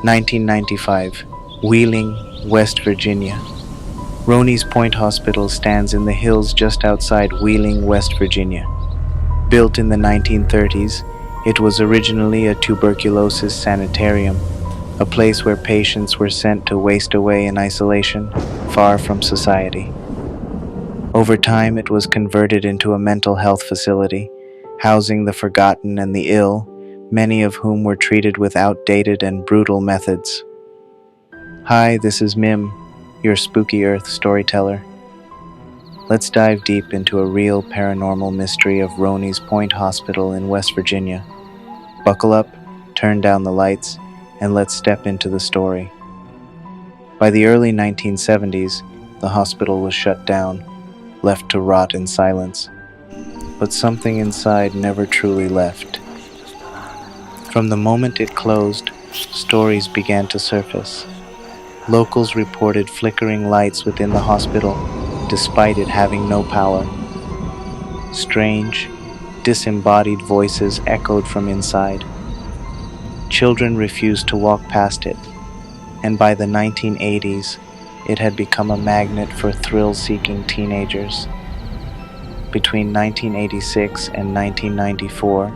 1995, Wheeling, West Virginia. Roney's Point Hospital stands in the hills just outside Wheeling, West Virginia. Built in the 1930s, it was originally a tuberculosis sanitarium, a place where patients were sent to waste away in isolation, far from society. Over time, it was converted into a mental health facility, housing the forgotten and the ill, many of whom were treated with outdated and brutal methods. Hi, this is Mim, your Spooky Earth storyteller. Let's dive deep into a real paranormal mystery of Roney's Point Hospital in West Virginia. Buckle up, turn down the lights, and let's step into the story. By the early 1970s, the hospital was shut down, left to rot in silence. But something inside never truly left. From the moment it closed, stories began to surface. Locals reported flickering lights within the hospital, despite it having no power. Strange, disembodied voices echoed from inside. Children refused to walk past it, and by the 1980s, it had become a magnet for thrill-seeking teenagers. Between 1986 and 1994,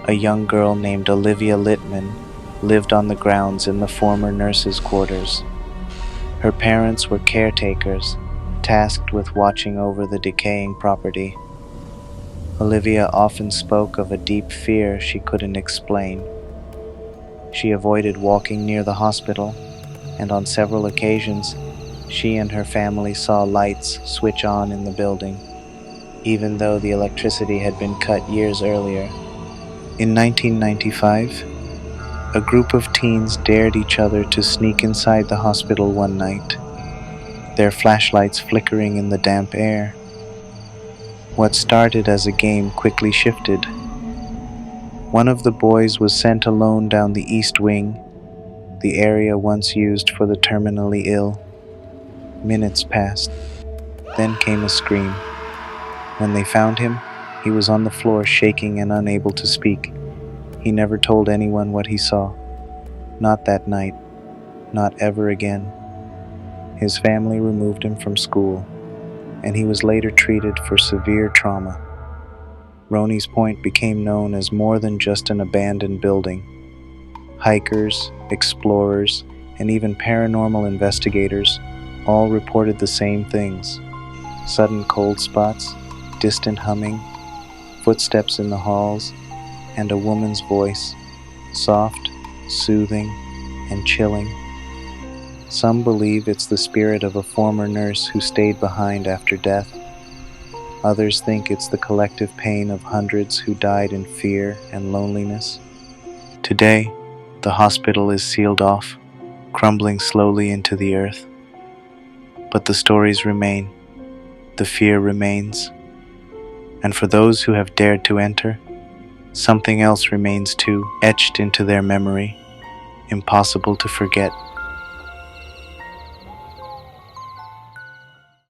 a young girl named Olivia Littman lived on the grounds in the former nurses' quarters. Her parents were caretakers, tasked with watching over the decaying property. Olivia often spoke of a deep fear she couldn't explain. She avoided walking near the hospital, and on several occasions, she and her family saw lights switch on in the building, even though the electricity had been cut years earlier. In 1995, a group of teens dared each other to sneak inside the hospital one night, their flashlights flickering in the damp air. What started as a game quickly shifted. One of the boys was sent alone down the East Wing, the area once used for the terminally ill. Minutes passed. Then came a scream. When they found him, he was on the floor shaking and unable to speak. He never told anyone what he saw. Not that night. Not ever again. His family removed him from school, and he was later treated for severe trauma. Roney's Point became known as more than just an abandoned building. Hikers, explorers, and even paranormal investigators all reported the same things: sudden cold spots, distant humming, footsteps in the halls, and a woman's voice, soft, soothing, and chilling. Some believe it's the spirit of a former nurse who stayed behind after death. Others think it's the collective pain of hundreds who died in fear and loneliness. Today, the hospital is sealed off, crumbling slowly into the earth. But the stories remain, the fear remains, and for those who have dared to enter, something else remains too, etched into their memory, impossible to forget.